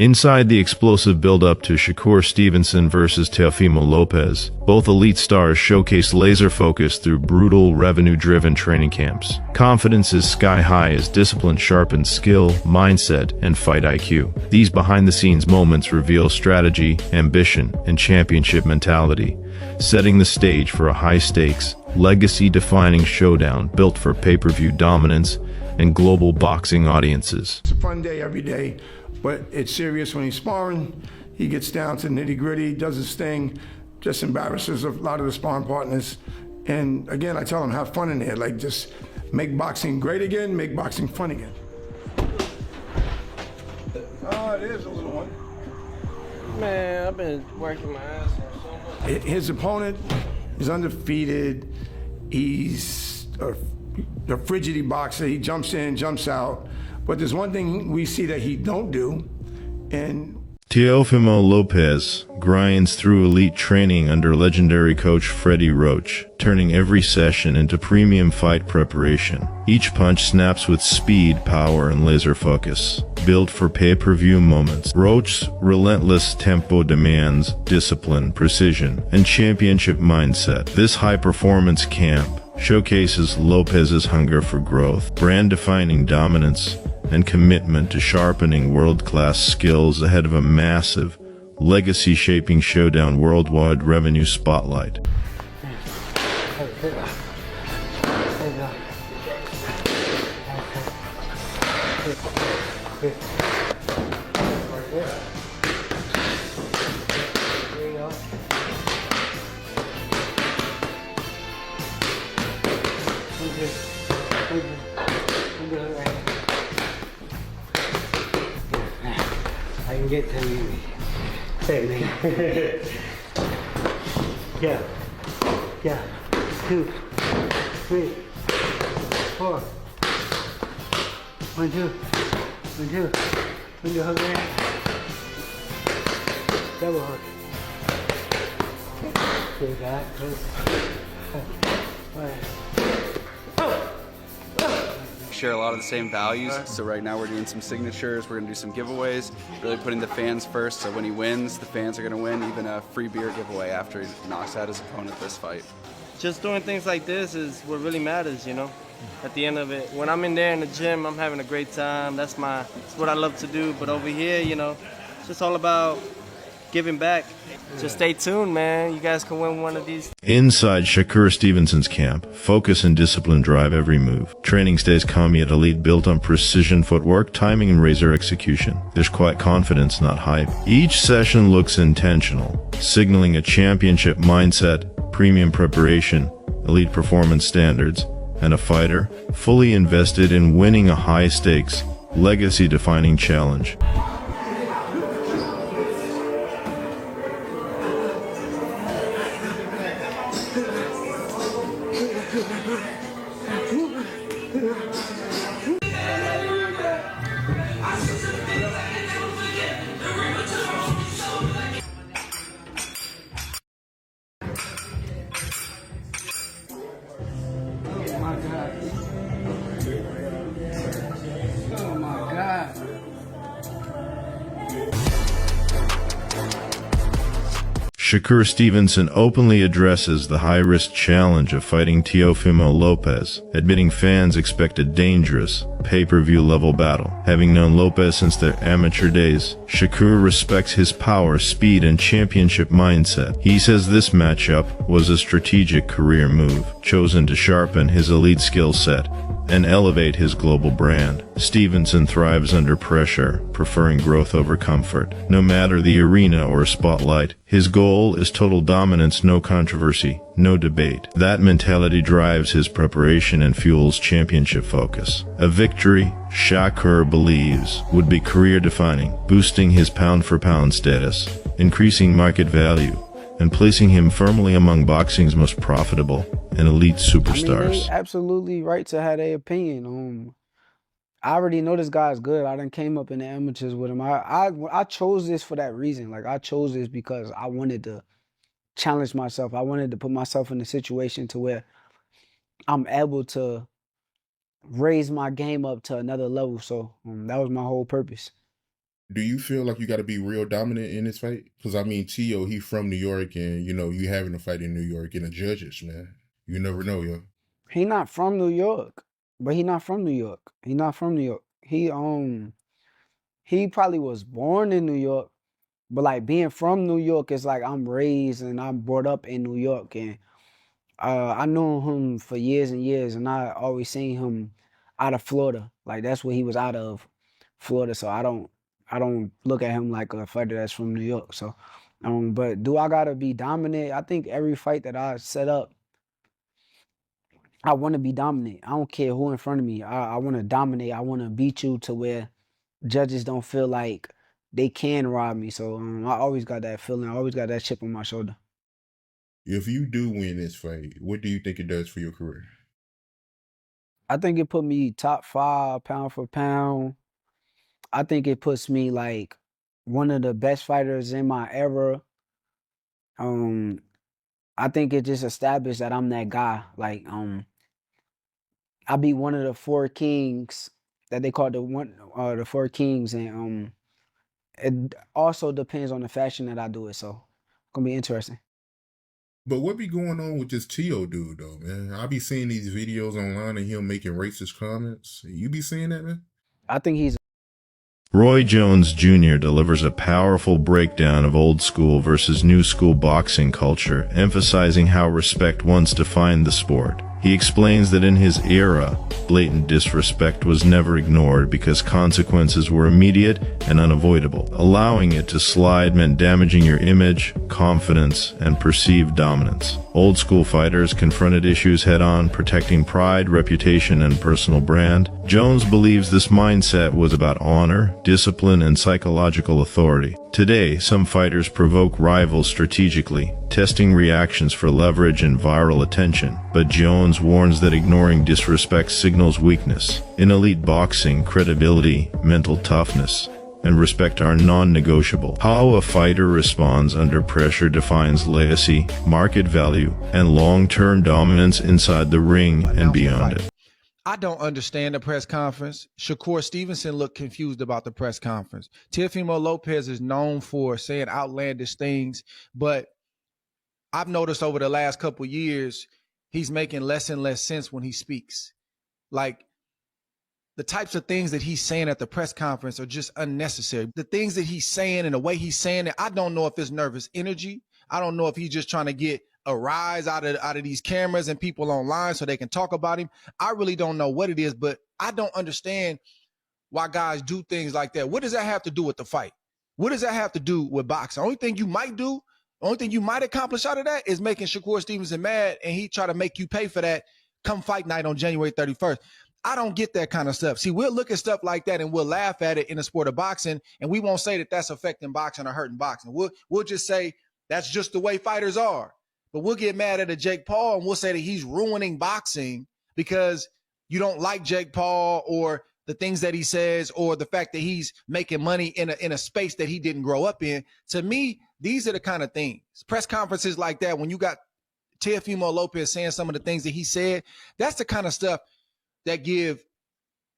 Inside the explosive build-up to Shakur Stevenson versus Teofimo Lopez, both elite stars showcase laser focus through brutal, revenue-driven training camps. Confidence is sky-high as discipline sharpens skill, mindset, and fight IQ. These behind-the-scenes moments reveal strategy, ambition, and championship mentality, setting the stage for a high-stakes, legacy-defining showdown built for pay-per-view dominance and global boxing audiences. It's a fun day every day, but it's serious when he's sparring. He gets down to nitty-gritty, does his thing, just embarrasses a lot of the sparring partners. And again, I tell him, have fun in there. Like, just make boxing great again, make boxing fun again. There's a little one. Man, I've been working my ass off so much. His opponent is undefeated. He's a frigidity boxer. He jumps in, jumps out. But there's one thing we see that he don't do, and Teofimo Lopez grinds through elite training under legendary coach Freddie Roach, turning every session into premium fight preparation. Each punch snaps with speed, power, and laser focus, built for pay-per-view moments. Roach's relentless tempo demands discipline, precision, and championship mindset. This high-performance camp showcases Lopez's hunger for growth, brand-defining dominance, and commitment to sharpening world-class skills ahead of a massive, legacy-shaping showdown worldwide revenue spotlight. I can get to you. Say me. Yeah. 2, 3, 4. 1, 2. 1, 2. 1, 2, hook there. Double hook. Good, that. Share a lot of the same values, so right now we're doing some signatures, we're going to do some giveaways, really putting the fans first, so when he wins, the fans are going to win, even a free beer giveaway after he knocks out his opponent this fight. Just doing things like this is what really matters, you know, at the end of it. When I'm in there in the gym, I'm having a great time. That's what I love to do, but over here, you know, it's just all about giving back. Just stay tuned, man. You guys can win one of these. Inside Shakur Stevenson's camp, focus and discipline drive every move. Training stays calm yet elite, built on precision footwork, timing, and razor execution. There's quiet confidence, not hype. Each session looks intentional, signaling a championship mindset, premium preparation, elite performance standards, and a fighter fully invested in winning a high-stakes, legacy-defining challenge. Oh my God. Shakur Stevenson openly addresses the high-risk challenge of fighting Teofimo Lopez, admitting fans expect a dangerous, pay-per-view level battle. Having known Lopez since their amateur days, Shakur respects his power, speed, and championship mindset. He says this matchup was a strategic career move, chosen to sharpen his elite skill set and elevate his global brand. Stevenson thrives under pressure, preferring growth over comfort. No matter the arena or spotlight, his goal is total dominance, no controversy, no debate. That mentality drives his preparation and fuels championship focus. A victory, Shakur believes, would be career-defining, boosting his pound-for-pound status, increasing market value, and placing him firmly among boxing's most profitable and elite superstars. I mean, they absolutely right to have their opinion. I already know this guy's good. I done came up in the amateurs with him. I chose this for that reason. Like, I chose this because I wanted to challenge myself. I wanted to put myself in a situation to where I'm able to raise my game up to another level. So that was my whole purpose. Do you feel like you got to be real dominant in this fight? Because I mean, Tio, he from New York, and you know you having a fight in New York and the judges, man. You never know, yo. He not from New York, but he not from New York. He not from New York. He probably was born in New York, but like being from New York is like I'm raised and I'm brought up in New York, and I knew him for years and years, and I always seen him out of Florida. Like that's where he was out of, Florida. So I don't look at him like a fighter that's from New York. So, but do I gotta be dominant? I think every fight that I set up, I want to be dominant. I don't care who in front of me. I want to dominate. I want to beat you to where judges don't feel like they can rob me. So I always got that feeling. I always got that chip on my shoulder. If you do win this fight, what do you think it does for your career? I think it put me top 5 pound for pound. I think it puts me like one of the best fighters in my era. Um, I think it just established that I'm that guy. Like, I'll be one of the 4 kings that they call the 4 kings, and it also depends on the fashion that I do it. So, it's gonna be interesting. But what be going on with this Tio dude, though, man? I be seeing these videos online of him making racist comments. You be seeing that, man? I think he's Roy Jones Jr. delivers a powerful breakdown of old school versus new school boxing culture, emphasizing how respect once defined the sport. He explains that in his era, blatant disrespect was never ignored because consequences were immediate and unavoidable. Allowing it to slide meant damaging your image, confidence, and perceived dominance. Old school fighters confronted issues head-on, protecting pride, reputation, and personal brand. Jones believes this mindset was about honor, discipline, and psychological authority. Today, some fighters provoke rivals strategically, testing reactions for leverage and viral attention, but Jones warns that ignoring disrespect signals weakness. In elite boxing, credibility, mental toughness, and respect are non-negotiable. How a fighter responds under pressure defines legacy, market value, and long-term dominance inside the ring and beyond it. I don't understand the press conference. Shakur Stevenson looked confused about the press conference. Teofimo Lopez is known for saying outlandish things, but I've noticed over the last couple of years, he's making less and less sense when he speaks. Like, the types of things that he's saying at the press conference are just unnecessary. The things that he's saying and the way he's saying it, I don't know if it's nervous energy. I don't know if he's just trying to get a rise out of these cameras and people online so they can talk about him. I really don't know what it is, but I don't understand why guys do things like that. What does that have to do with the fight? What does that have to do with boxing? Only thing you might accomplish out of that is making Shakur Stevenson mad, and he try to make you pay for that come fight night on January 31st. I don't get that kind of stuff. See, we'll look at stuff like that and we'll laugh at it in the sport of boxing, and we won't say that that's affecting boxing or hurting boxing. We'll just say that's just the way fighters are. But we'll get mad at a Jake Paul and we'll say that he's ruining boxing because you don't like Jake Paul or the things that he says or the fact that he's making money in a space that he didn't grow up in. To me, these are the kind of things. Press conferences like that, when you got Teofimo Lopez saying some of the things that he said, that's the kind of stuff that give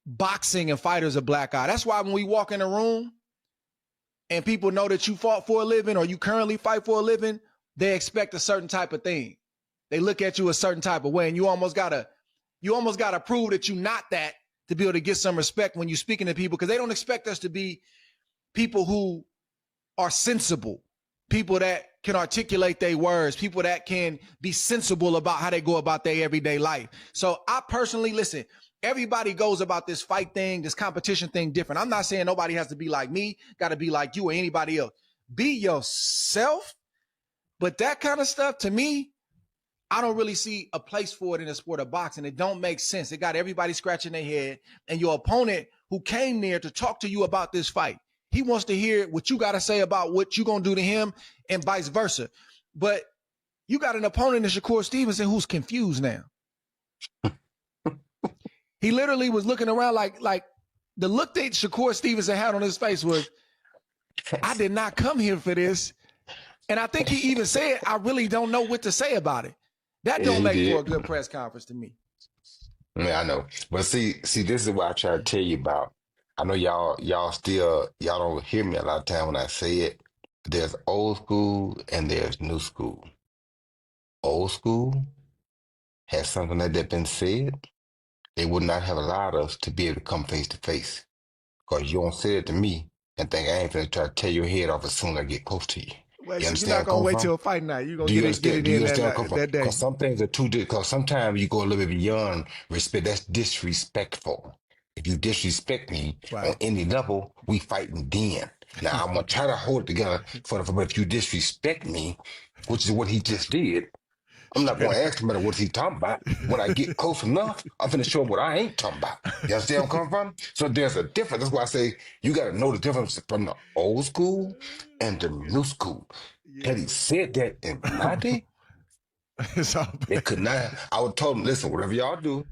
boxing and fighters a black eye. That's why when we walk in a room and people know that you fought for a living or you currently fight for a living, they expect a certain type of thing. They look at you a certain type of way, and you almost gotta prove that you're not that to be able to get some respect when you're speaking to people, because they don't expect us to be people who are sensible, people that can articulate their words, people that can be sensible about how they go about their everyday life. So I personally, listen, everybody goes about this fight thing, this competition thing different. I'm not saying nobody has to be like me, got to be like you or anybody else. Be yourself. But that kind of stuff, to me, I don't really see a place for it in the sport of boxing. It don't make sense. It got everybody scratching their head. And your opponent who came there to talk to you about this fight, he wants to hear what you got to say about what you're going to do to him and vice versa. But you got an opponent in Shakur Stevenson who's confused now. He literally was looking around like the look that Shakur Stevenson had on his face was, I did not come here for this. And I think he even said, I really don't know what to say about it. That don't make for a good press conference to me. Yeah, I know. But see, this is what I try to tell you about. I know y'all don't hear me a lot of time when I say it. There's old school and there's new school. Old school has something like that been said, they would not have allowed us to be able to come face to face. Because you don't say it to me and think I ain't finna try to tear your head off as soon as I get close to you. Wait, You so you're understand where not I'm gonna coming wait from? till fight night? You're gonna Do you get understand? it Do you in understand where I'm coming from? that day. Because some things are too, because sometimes you go a little bit beyond respect. That's disrespectful. If you disrespect me on Right. any level, we fighting then. Now I'm gonna try to hold it together but if you disrespect me, which is what he just did, I'm not Straight gonna up. ask him about what he talking about. When I get close enough, I'm finna show him what I ain't talking about. You understand where I'm coming from? So there's a difference. That's why I say you gotta know the difference from the old school and the new school. Had he said that in my day, It's all they could not. I would told him, listen, whatever y'all do.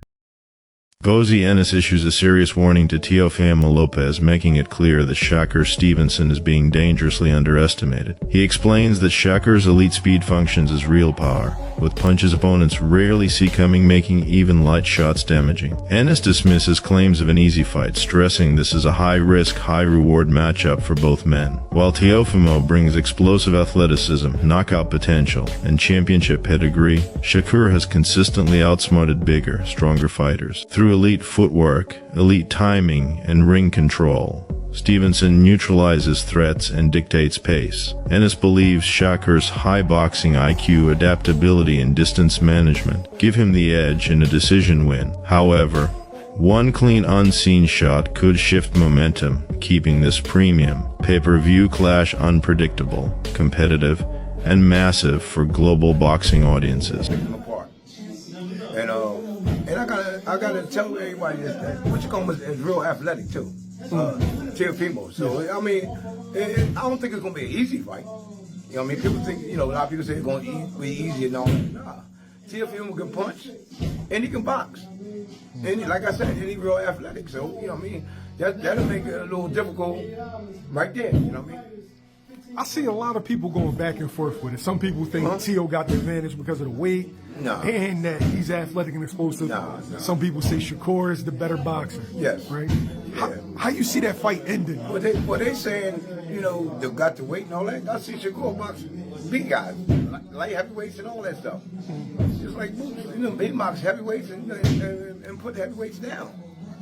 Vozy Ennis issues a serious warning to Teofimo Lopez, making it clear that Shakur Stevenson is being dangerously underestimated. He explains that Shakur's elite speed functions as real power, with punches opponents rarely see coming, making even light shots damaging. Ennis dismisses claims of an easy fight, stressing this is a high-risk, high-reward matchup for both men. While Teofimo brings explosive athleticism, knockout potential, and championship pedigree, Shakur has consistently outsmarted bigger, stronger fighters. Through elite footwork, elite timing, and ring control, Stevenson neutralizes threats and dictates pace. Ennis believes Shakur's high boxing IQ, adaptability, and distance management give him the edge in a decision win. However, one clean unseen shot could shift momentum, keeping this premium pay-per-view clash unpredictable, competitive, and massive for global boxing audiences. Apart. And I gotta tell everybody this, that Wichicombe is real athletic too. Teofimo. So I mean, I don't think it's gonna be an easy fight. You know what I mean? People think, a lot of people say it's gonna be easy and all that. Nah. Teofimo can punch and he can box. And like I said, he's real athletic. So, you know what I mean? That'll make it a little difficult right there, you know what I mean? I see a lot of people going back and forth with it. Some people think Teo got the advantage because of the weight and that he's athletic and explosive. Some people say Shakur is the better boxer. Yes. Right? How you see that fight ending? Well, they saying, they got the weight and all that. I see Shakur box big guys, light heavyweights and all that stuff. Just like Boots, he box heavyweights and put heavyweights down.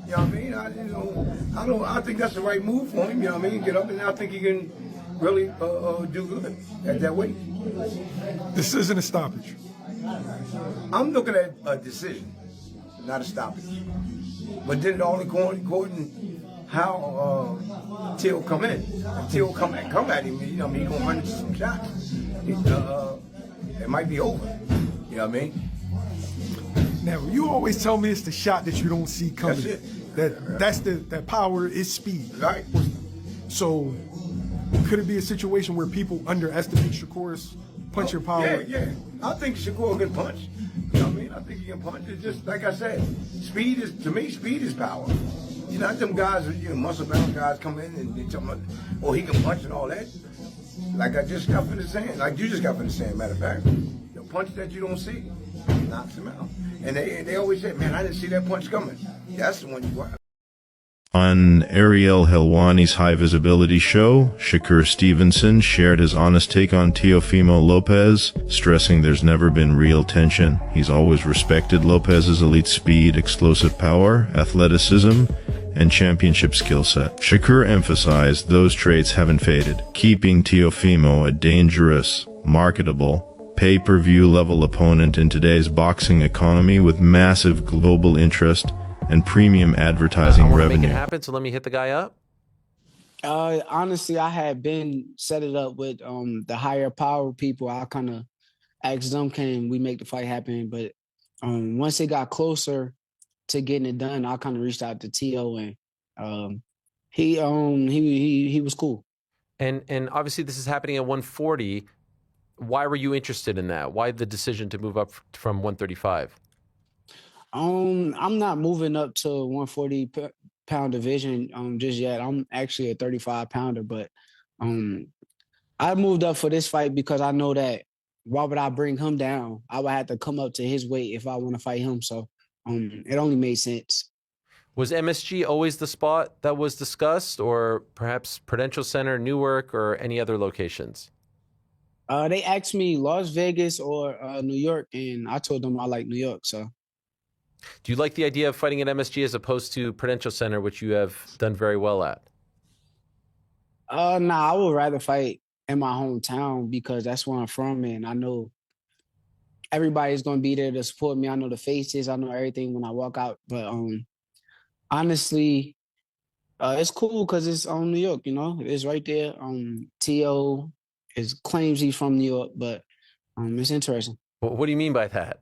You know what I mean? I think that's the right move for him. You know what I mean? Get up, and I think he can really do good at that weight. This isn't a stoppage. I'm looking at a decision, not a stoppage. But then it all according how Teo come in. If Teo come at him, he's gonna run into some shots. It might be over. You know what I mean? Now, you always tell me it's the shot that you don't see coming. That's it. That power is speed. Right. So, could it be a situation where people underestimate Shakur's punching power? Yeah. I think Shakur can punch. You know what I mean? I think he can punch. It's just like I said, speed is power. Not them guys, muscle bound guys come in and they tell me, oh, he can punch and all that. Like I just got finished saying, like you just got finished saying, matter of fact, the punch that you don't see knocks him out. And they always say, man, I didn't see that punch coming. That's the one you grab. On Ariel Helwani's high-visibility show, Shakur Stevenson shared his honest take on Teofimo Lopez, stressing there's never been real tension. He's always respected Lopez's elite speed, explosive power, athleticism, and championship skill set. Shakur emphasized those traits haven't faded, keeping Teofimo a dangerous, marketable, pay-per-view level opponent in today's boxing economy with massive global interest and premium advertising I revenue. Make it happen, so let me hit the guy up. Honestly, I had been set it up with the higher power people. I kind of asked them, can we make the fight happen? But once it got closer to getting it done, I kind of reached out to Teo, and he was cool. And obviously this is happening at 140. Why were you interested in that? Why the decision to move up from 135? I'm not moving up to 140 pound division just yet. I'm actually a 35 pounder, but I moved up for this fight because I know that why would I bring him down? I would have to come up to his weight if I want to fight him. So it only made sense. Was MSG always the spot that was discussed, or perhaps Prudential Center, Newark, or any other locations? They asked me Las Vegas or New York, and I told them I like New York. So, Do you like the idea of fighting at MSG as opposed to Prudential Center, which you have done very well at? nah, I would rather fight in my hometown because that's where I'm from, and I know everybody's gonna be there to support me. I know the faces, I know everything when I walk out. But honestly, it's cool because it's on New York. You know, it's right there. T.O. claims he's from New York, but it's interesting. What do you mean by that?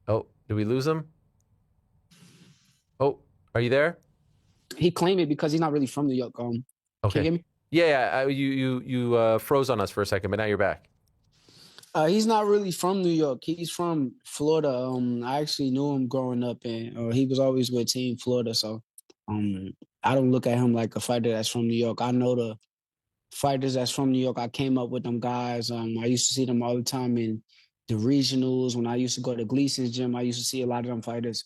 Oh, did we lose him? Oh, are you there? He claimed it because he's not really from New York. Can you hear me? Yeah, you froze on us for a second, but now you're back. He's not really from New York. He's from Florida. I actually knew him growing up, and he was always with Team Florida. So, I don't look at him like a fighter that's from New York. I know the fighters that's from New York. I came up with them guys. I used to see them all the time in the regionals. When I used to go to Gleason's gym, I used to see a lot of them fighters.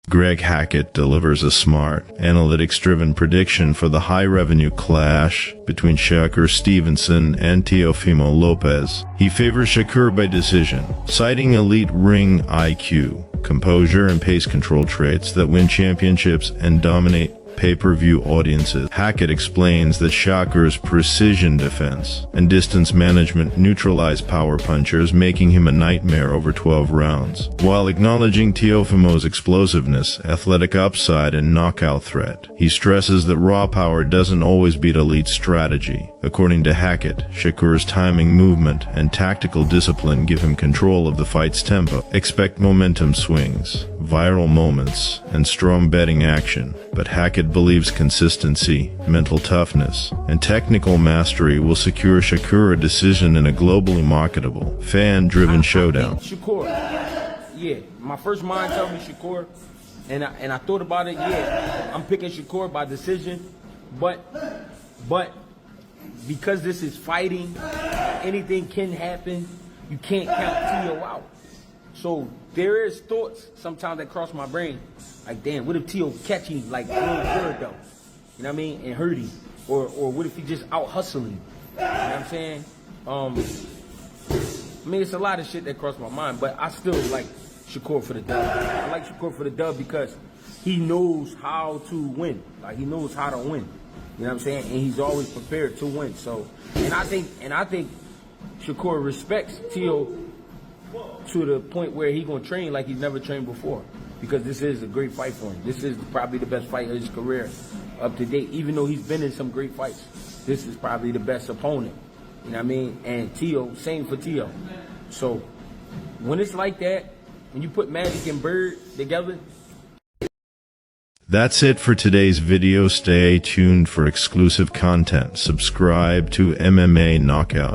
Greg Hackett delivers a smart, analytics-driven prediction for the high-revenue clash between Shakur Stevenson and Teofimo Lopez. He favors Shakur by decision, citing elite ring IQ, composure, and pace control traits that win championships and dominate pay-per-view audiences. Hackett explains that Shakur's precision defense and distance management neutralize power punchers, making him a nightmare over 12 rounds, while acknowledging Teofimo's explosiveness, athletic upside, and knockout threat. He stresses that raw power doesn't always beat elite strategy. According to Hackett, Shakur's timing, movement, and tactical discipline give him control of the fight's tempo. Expect momentum swings, viral moments, and strong betting action, but Hackett believes consistency, mental toughness, and technical mastery will secure Shakur a decision in a globally marketable, fan-driven showdown. Shakur, yeah, my first mind told me Shakur, and I thought about it. Yeah, I'm picking Shakur by decision, but because this is fighting, anything can happen. You can't count T.O. out. So there is thoughts sometimes that cross my brain, like, damn, what if T.O. catch him like real good though? You know what I mean? And hurt him. Or what if he just out hustling? You know what I'm saying? I mean, it's a lot of shit that crossed my mind, but I still like Shakur for the dub. I like Shakur for the dub because he knows how to win. Like, he knows how to win. You know what I'm saying? And he's always prepared to win. So, and I think Shakur respects T.O. to the point where he gonna train like he's never trained before, because this is a great fight for him. This is probably the best fight of his career up to date. Even though he's been in some great fights, this is probably the best opponent. You know what I mean? And T.O., same for T.O. So when it's like that, when you put Magic and Bird together. That's it for today's video. Stay tuned for exclusive content. Subscribe to MMA Knockout.